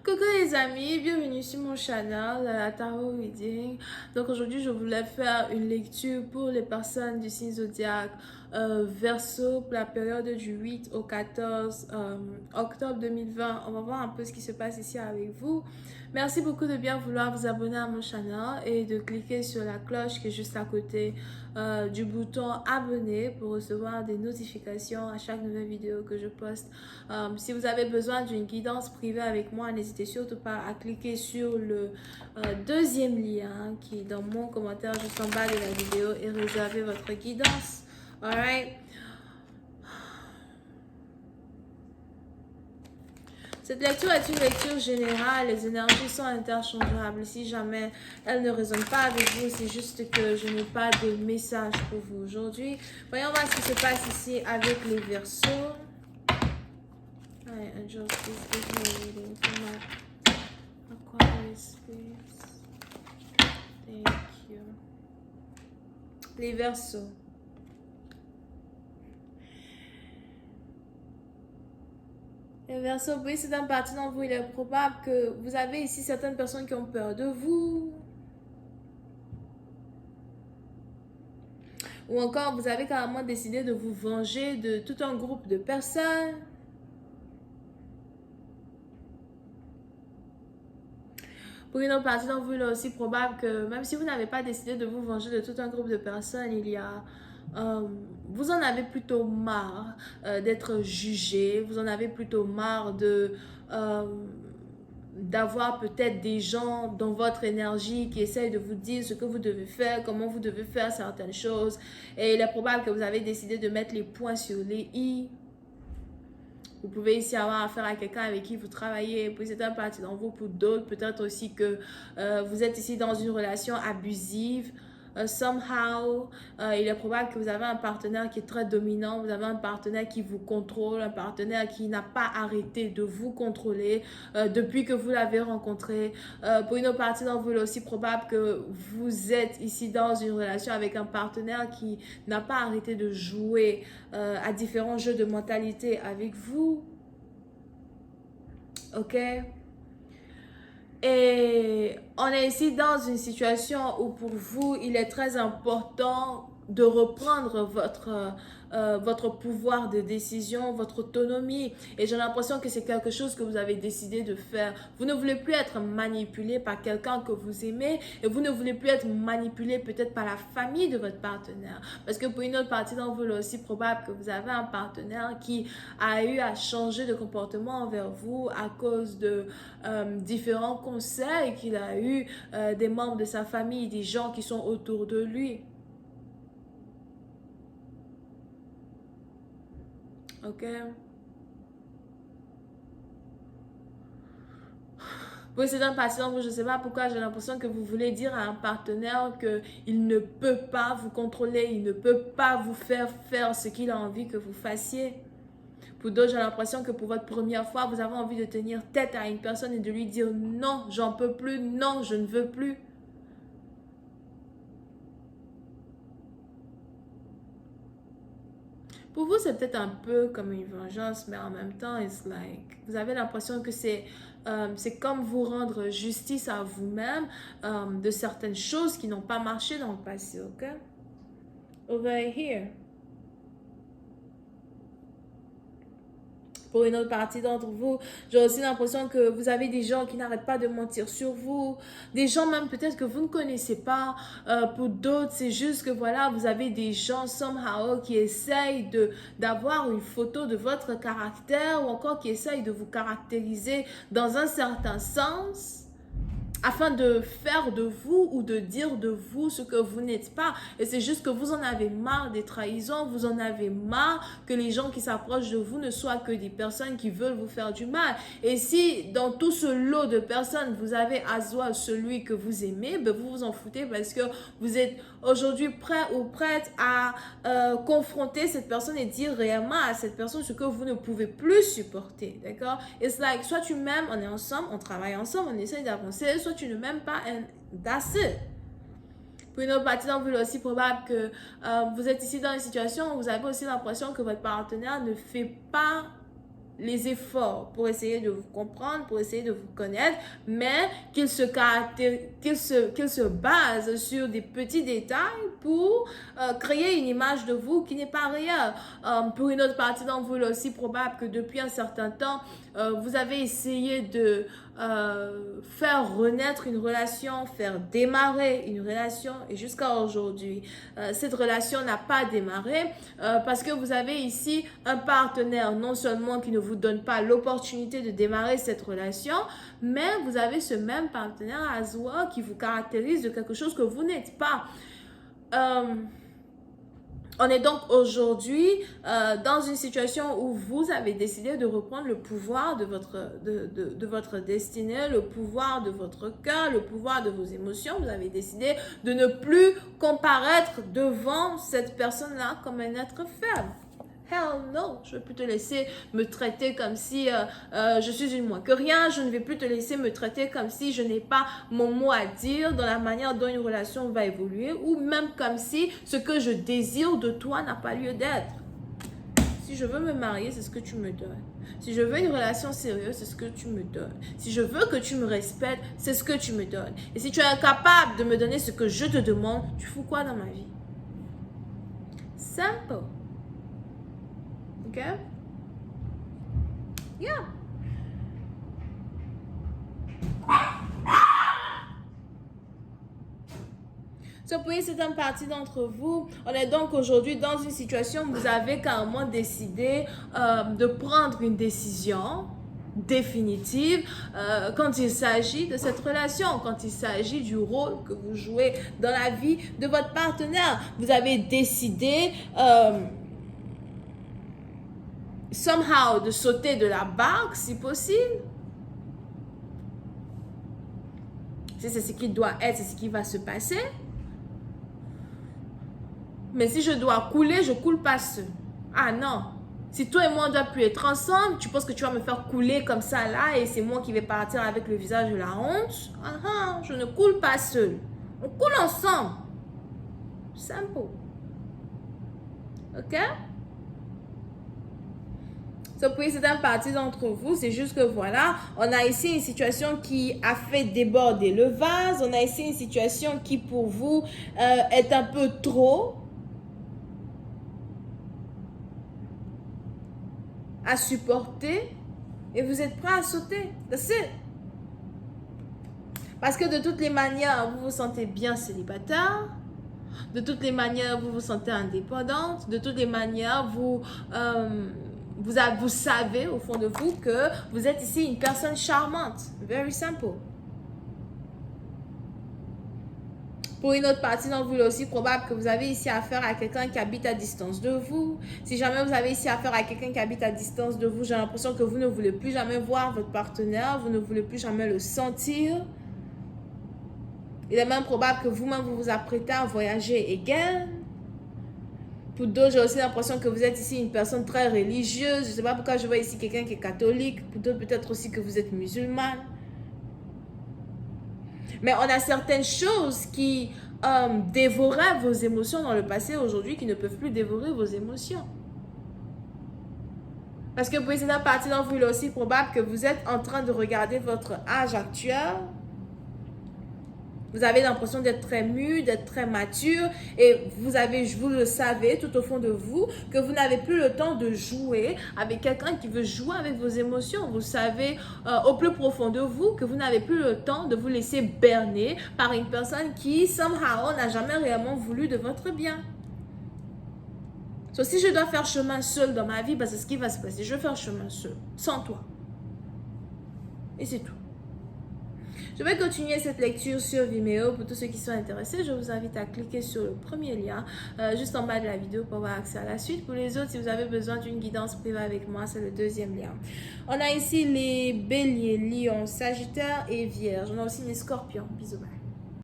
Coucou les amis, bienvenue sur mon channel Tarot Reading. Donc aujourd'hui je voulais faire une lecture pour les personnes du signe zodiaque Verseau pour la période du 8 au 14 octobre 2020. On va voir un peu ce qui se passe ici avec vous. Merci beaucoup de bien vouloir vous abonner à mon channel et de cliquer sur la cloche qui est juste à côté du bouton abonner pour recevoir des notifications à chaque nouvelle vidéo que je poste. Si vous avez besoin d'une guidance privée avec moi, n'hésitez surtout pas à cliquer sur le deuxième lien qui est dans mon commentaire juste en bas de la vidéo et réserver votre guidance. Alright. Cette lecture est une lecture générale, les énergies sont interchangeables. Si jamais elles ne résonnent pas avec vous, c'est juste que je n'ai pas de message pour vous aujourd'hui. Voyons voir ce qui se passe ici avec les Verseaux. Angels, please give me a reading for my Aquarius, please. Thank you. Les Verseaux. Les Verseaux, oui, c'est un parti dans vous. Il est probable que vous avez ici certaines personnes qui ont peur de vous. Ou encore, vous avez carrément décidé de vous venger de tout un groupe de personnes. Pour une autre partie d'entre vous, il est aussi probable que même si vous n'avez pas décidé de vous venger de tout un groupe de personnes, il y a... vous en avez plutôt marre d'être jugé, vous en avez plutôt marre de... d'avoir peut-être des gens dans votre énergie qui essayent de vous dire ce que vous devez faire, comment vous devez faire certaines choses. Et il est probable que vous avez décidé de mettre les points sur les i. Vous pouvez ici avoir affaire à quelqu'un avec qui vous travaillez, puis c'est un parti dans vous. Pour d'autres, peut-être aussi que vous êtes ici dans une relation abusive. Somehow, il est probable que vous avez un partenaire qui est très dominant, vous avez un partenaire qui vous contrôle, un partenaire qui n'a pas arrêté de vous contrôler depuis que vous l'avez rencontré. Pour une autre partie d'entre vous, il est aussi probable que vous êtes ici dans une relation avec un partenaire qui n'a pas arrêté de jouer à différents jeux de mentalité avec vous. Ok? Et on est ici dans une situation où pour vous, il est très important de reprendre votre pouvoir de décision, votre autonomie. Et j'ai l'impression que c'est quelque chose que vous avez décidé de faire. Vous ne voulez plus être manipulé par quelqu'un que vous aimez et vous ne voulez plus être manipulé peut-être par la famille de votre partenaire. Parce que pour une autre partie d'entre vous, il est aussi probable que vous avez un partenaire qui a eu à changer de comportement envers vous à cause de différents conseils qu'il a eu des membres de sa famille, des gens qui sont autour de lui. Ok. Pour c'est un patient, je ne sais pas pourquoi j'ai l'impression que vous voulez dire à un partenaire qu'il ne peut pas vous contrôler, il ne peut pas vous faire faire ce qu'il a envie que vous fassiez. Pour d'autres, j'ai l'impression que pour votre première fois, vous avez envie de tenir tête à une personne et de lui dire non, j'en peux plus, non, je ne veux plus. Pour vous, c'est peut-être un peu comme une vengeance, mais en même temps, it's like, vous avez l'impression que c'est comme vous rendre justice à vous-même de certaines choses qui n'ont pas marché dans le passé, ok? Over here. Pour une autre partie d'entre vous, j'ai aussi l'impression que vous avez des gens qui n'arrêtent pas de mentir sur vous, des gens même peut-être que vous ne connaissez pas. Pour d'autres, c'est juste que voilà, vous avez des gens somehow qui essayent d'avoir une photo de votre caractère ou encore qui essayent de vous caractériser dans un certain sens, afin de faire de vous ou de dire de vous ce que vous n'êtes pas. Et c'est juste que vous en avez marre des trahisons, vous en avez marre que les gens qui s'approchent de vous ne soient que des personnes qui veulent vous faire du mal. Et si dans tout ce lot de personnes, vous avez à soi celui que vous aimez, ben vous vous en foutez parce que vous êtes aujourd'hui prêt ou prête à confronter cette personne et dire réellement à cette personne ce que vous ne pouvez plus supporter. D'accord? It's like, soit tu m'aimes, on est ensemble, on travaille ensemble, on essaie d'avancer, soit tu ne m'aimes pas, and that's it. Pour une autre partie d'entre vous, il est aussi probable que vous êtes ici dans une situation où vous avez aussi l'impression que votre partenaire ne fait pas les efforts pour essayer de vous comprendre, pour essayer de vous connaître, mais qu'ils se basent sur des petits détails pour créer une image de vous qui n'est pas réelle. Pour une autre partie d'entre vous, il est aussi probable que depuis un certain temps, vous avez essayé de faire renaître une relation, faire démarrer une relation, et jusqu'à aujourd'hui, cette relation n'a pas démarré parce que vous avez ici un partenaire non seulement qui ne vous donne pas l'opportunité de démarrer cette relation, mais vous avez ce même partenaire à soi qui vous caractérise de quelque chose que vous n'êtes pas. On est donc aujourd'hui dans une situation où vous avez décidé de reprendre le pouvoir de votre destinée, le pouvoir de votre cœur, le pouvoir de vos émotions. Vous avez décidé de ne plus comparaître devant cette personne-là comme un être faible. Hell no, je ne vais plus te laisser me traiter comme si je suis une moins que rien. Je ne vais plus te laisser me traiter comme si je n'ai pas mon mot à dire dans la manière dont une relation va évoluer, ou même comme si ce que je désire de toi n'a pas lieu d'être. Si je veux me marier, c'est ce que tu me donnes. Si je veux une relation sérieuse, c'est ce que tu me donnes. Si je veux que tu me respectes, c'est ce que tu me donnes. Et si tu es incapable de me donner ce que je te demande, tu fous quoi dans ma vie? Simple. OK? Yeah. Pour une certaine partie d'entre vous, on est donc aujourd'hui dans une situation où vous avez carrément décidé de prendre une décision définitive quand il s'agit de cette relation, quand il s'agit du rôle que vous jouez dans la vie de votre partenaire. Vous avez décidé somehow de sauter de la barque si possible. Si c'est ce qui doit être, c'est ce qui va se passer. Mais si je dois couler, je coule pas seul. Ah non. Si toi et moi on doit plus être ensemble, tu penses que tu vas me faire couler comme ça là et c'est moi qui vais partir avec le visage de la honte? Je ne coule pas seul. On coule ensemble. Simple. OK? Pour une certaine partie d'entre vous, c'est juste que voilà, on a ici une situation qui a fait déborder le vase. On a ici une situation qui pour vous est un peu trop à supporter et vous êtes prêt à sauter. That's it. Parce que de toutes les manières, vous vous sentez bien célibataire. De toutes les manières, vous vous sentez indépendante. De toutes les manières, vous savez au fond de vous que vous êtes ici une personne charmante. Very simple. Pour une autre partie d'entre vous, il est aussi probable que vous avez ici affaire à quelqu'un qui habite à distance de vous. Si jamais vous avez ici affaire à quelqu'un qui habite à distance de vous, j'ai l'impression que vous ne voulez plus jamais voir votre partenaire, vous ne voulez plus jamais le sentir. Il est même probable que vous-même vous vous apprêtez à voyager again. Pour d'autres, j'ai aussi l'impression que vous êtes ici une personne très religieuse. Je ne sais pas pourquoi je vois ici quelqu'un qui est catholique. Pour d'autres, peut-être aussi que vous êtes musulmane. Mais on a certaines choses qui dévoraient vos émotions dans le passé aujourd'hui qui ne peuvent plus dévorer vos émotions. Parce que pour une certaine partie d'entre vous, il est aussi probable que vous êtes en train de regarder votre âge actuel. Vous avez l'impression d'être très mûr, d'être très mature et vous le savez tout au fond de vous que vous n'avez plus le temps de jouer avec quelqu'un qui veut jouer avec vos émotions. Vous savez au plus profond de vous que vous n'avez plus le temps de vous laisser berner par une personne qui, somehow, n'a jamais réellement voulu de votre bien. Si je dois faire chemin seul dans ma vie, c'est ce qui va se passer. Je vais faire chemin seul, sans toi. Et c'est tout. Je vais continuer cette lecture sur Vimeo. Pour tous ceux qui sont intéressés, je vous invite à cliquer sur le premier lien juste en bas de la vidéo pour avoir accès à la suite. Pour les autres, si vous avez besoin d'une guidance privée avec moi, c'est le deuxième lien. On a ici les béliers, lions, sagittaires et vierges. On a aussi les scorpions. Bisous. Bye.